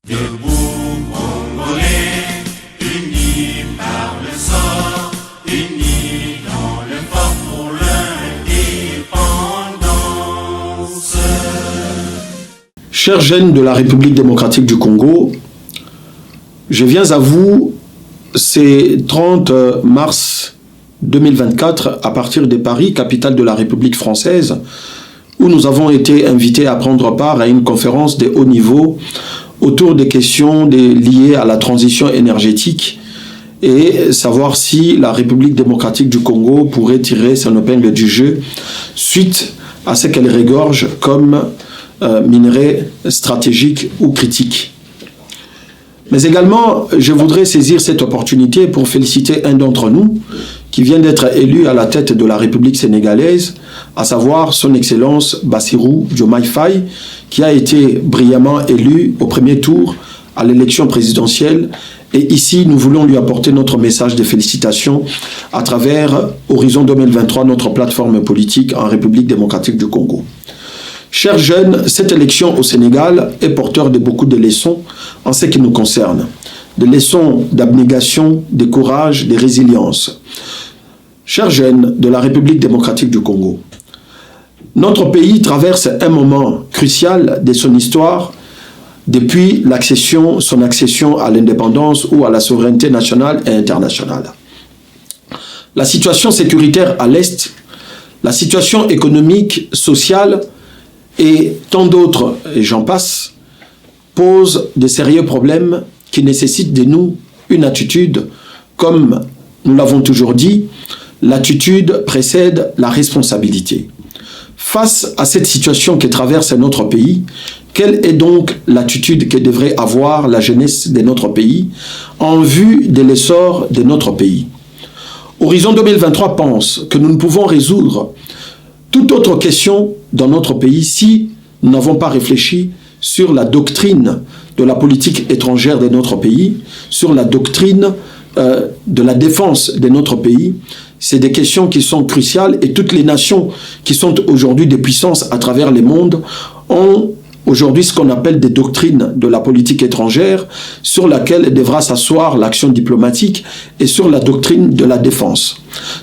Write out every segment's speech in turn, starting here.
Debout, Congolais, unis par le sang, unis dans le fort pour l'indépendance. Chers jeunes de la République démocratique du Congo, je viens à vous ce 30 mars 2024 à partir de Paris, capitale de la République française, où nous avons été invités à prendre part à une conférence de haut niveau autour des questions liées à la transition énergétique et savoir si la République démocratique du Congo pourrait tirer son épingle du jeu suite à ce qu'elle régorge comme minerai stratégique ou critique. Mais également, je voudrais saisir cette opportunité pour féliciter un d'entre nous qui vient d'être élu à la tête de la République sénégalaise, à savoir son Excellence Bassirou Diomaye Faye, qui a été brillamment élu au premier tour à l'élection présidentielle. Et ici, nous voulons lui apporter notre message de félicitations à travers Horizon 2023, notre plateforme politique en République démocratique du Congo. Chers jeunes, cette élection au Sénégal est porteur de beaucoup de leçons en ce qui nous concerne. Des leçons d'abnégation, de courage, de résilience. Chers jeunes de la République démocratique du Congo, notre pays traverse un moment crucial de son histoire depuis son accession à l'indépendance ou à la souveraineté nationale et internationale. La situation sécuritaire à l'Est, la situation économique, sociale et tant d'autres, et j'en passe, posent de sérieux problèmes qui nécessitent de nous une attitude, comme nous l'avons toujours dit, l'attitude précède la responsabilité. Face à cette situation qui traverse notre pays, quelle est donc l'attitude que devrait avoir la jeunesse de notre pays en vue de l'essor de notre pays? Horizon 2023 pense que nous ne pouvons résoudre toute autre question dans notre pays si nous n'avons pas réfléchi sur la doctrine de la politique étrangère de notre pays, sur la doctrine de la défense de notre pays. C'est des questions qui sont cruciales et toutes les nations qui sont aujourd'hui des puissances à travers le monde ont aujourd'hui ce qu'on appelle des doctrines de la politique étrangère sur laquelle devra s'asseoir l'action diplomatique et sur la doctrine de la défense.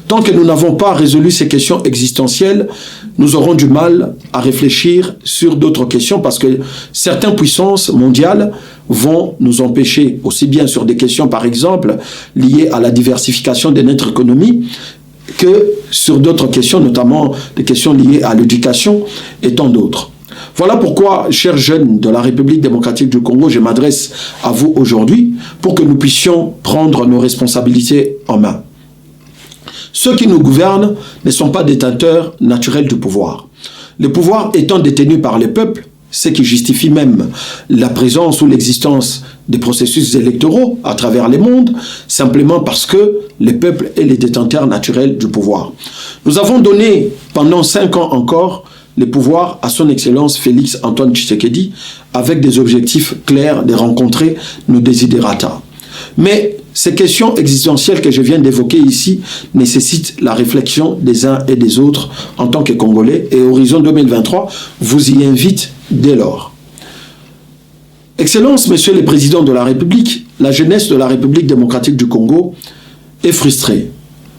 Tant que nous n'avons pas résolu ces questions existentielles, nous aurons du mal à réfléchir sur d'autres questions parce que certaines puissances mondiales vont nous empêcher, aussi bien sur des questions par exemple liées à la diversification de notre économie, que sur d'autres questions, notamment des questions liées à l'éducation et tant d'autres. Voilà pourquoi, chers jeunes de la République démocratique du Congo, je m'adresse à vous aujourd'hui pour que nous puissions prendre nos responsabilités en main. Ceux qui nous gouvernent ne sont pas détenteurs naturels du pouvoir. Le pouvoir étant détenu par les peuples, ce qui justifie même la présence ou l'existence des processus électoraux à travers le monde, simplement parce que le peuple est le détenteur naturel du pouvoir. Nous avons donné pendant 5 ans encore le pouvoir à son Excellence Félix Antoine Tshisekedi avec des objectifs clairs de rencontrer nos desiderata. Mais ces questions existentielles que je viens d'évoquer ici nécessitent la réflexion des uns et des autres en tant que Congolais et Horizon 2023 vous y invite dès lors. Excellence, Monsieur le Président de la République, la jeunesse de la République démocratique du Congo est frustrée.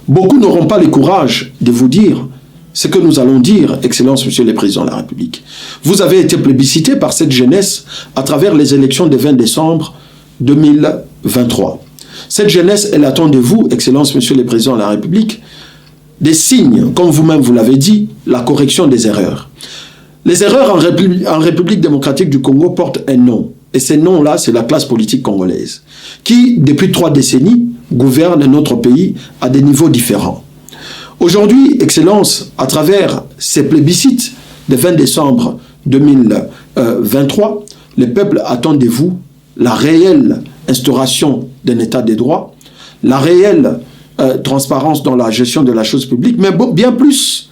Beaucoup n'auront pas le courage de vous dire ce que nous allons dire, Excellence, Monsieur le Président de la République. Vous avez été plébiscité par cette jeunesse à travers les élections du 20 décembre 2023. Cette jeunesse, elle attend de vous, Excellence, Monsieur le Président de la République, des signes, comme vous-même vous l'avez dit, la correction des erreurs. Les erreurs en République démocratique du Congo portent un nom. Et ce nom-là, c'est la classe politique congolaise, qui, depuis 3 décennies, gouverne notre pays à des niveaux différents. Aujourd'hui, Excellence, à travers ces plébiscites du 20 décembre 2023, le peuple attend de vous la réelle instauration d'un état de droit, la réelle transparence dans la gestion de la chose publique, mais bien plus,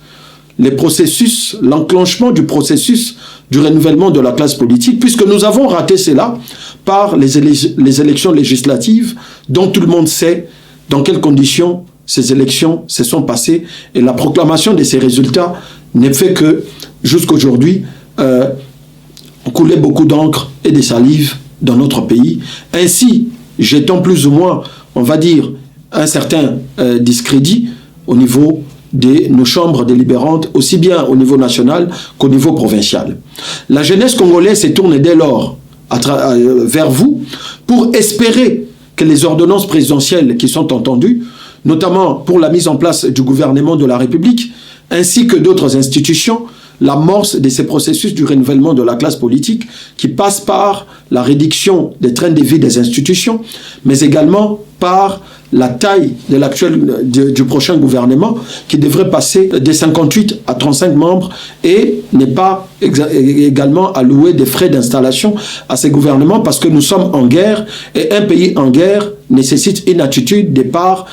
les processus, l'enclenchement du processus du renouvellement de la classe politique, puisque nous avons raté cela par les élections législatives dont tout le monde sait dans quelles conditions ces élections se sont passées et la proclamation de ces résultats n'est fait que, jusqu'aujourd'hui, couler beaucoup d'encre et de salive dans notre pays, ainsi jetant plus ou moins, on va dire, un certain discrédit au niveau de nos chambres délibérantes, aussi bien au niveau national qu'au niveau provincial. La jeunesse congolaise se tourne dès lors vers vous pour espérer que les ordonnances présidentielles qui sont entendues, notamment pour la mise en place du gouvernement de la République, ainsi que d'autres institutions, l'amorce de ces processus du renouvellement de la classe politique qui passe par la réduction des trains de vie des institutions, mais également par la taille de du prochain gouvernement qui devrait passer de 58 à 35 membres et n'est pas également alloué des frais d'installation à ces gouvernements parce que nous sommes en guerre et un pays en guerre nécessite une attitude de par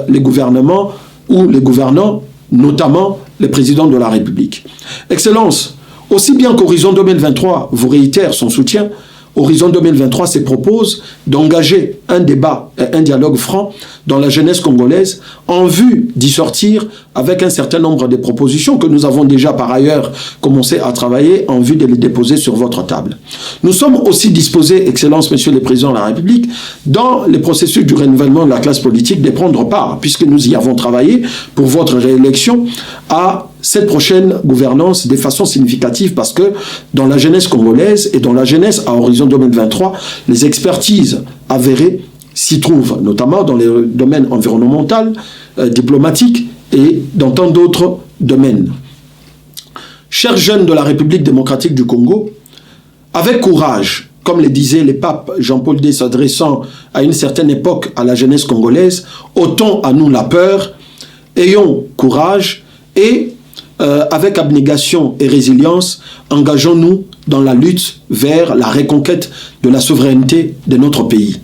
les gouvernements ou les gouvernants, notamment le président de la République. Excellence, aussi bien qu'Horizon 2023 vous réitère son soutien, Horizon 2023 se propose d'engager un débat et un dialogue franc dans la jeunesse congolaise en vue d'y sortir avec un certain nombre de propositions que nous avons déjà par ailleurs commencé à travailler en vue de les déposer sur votre table. Nous sommes aussi disposés, Excellence, Monsieur le Président de la République, dans les processus du renouvellement de la classe politique de prendre part, puisque nous y avons travaillé pour votre réélection, à cette prochaine gouvernance de façon significative parce que dans la jeunesse congolaise et dans la jeunesse à Horizon 2023, les expertises avérées s'y trouvent, notamment dans les domaines environnemental, diplomatique et dans tant d'autres domaines. Chers jeunes de la République démocratique du Congo, avec courage, comme le disait le pape Jean-Paul II s'adressant à une certaine époque à la jeunesse congolaise, ôtons à nous la peur, ayons courage et avec abnégation et résilience, engageons-nous dans la lutte vers la reconquête de la souveraineté de notre pays.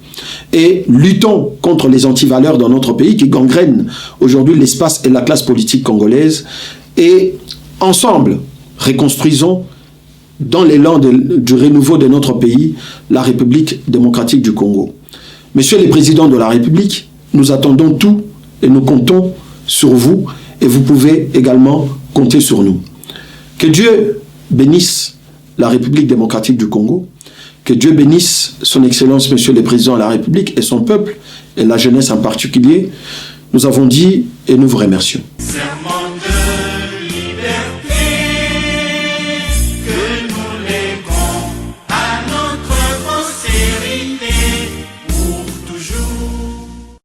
Et luttons contre les antivaleurs dans notre pays qui gangrènent aujourd'hui l'espace et la classe politique congolaise. Et ensemble, reconstruisons dans l'élan du renouveau de notre pays la République démocratique du Congo. Monsieur le Président de la République, nous attendons tout et nous comptons sur vous et vous pouvez également compter sur nous. Que Dieu bénisse la République démocratique du Congo, que Dieu bénisse son Excellence, Monsieur le Président de la République et son peuple, et la jeunesse en particulier. Nous avons dit et nous vous remercions.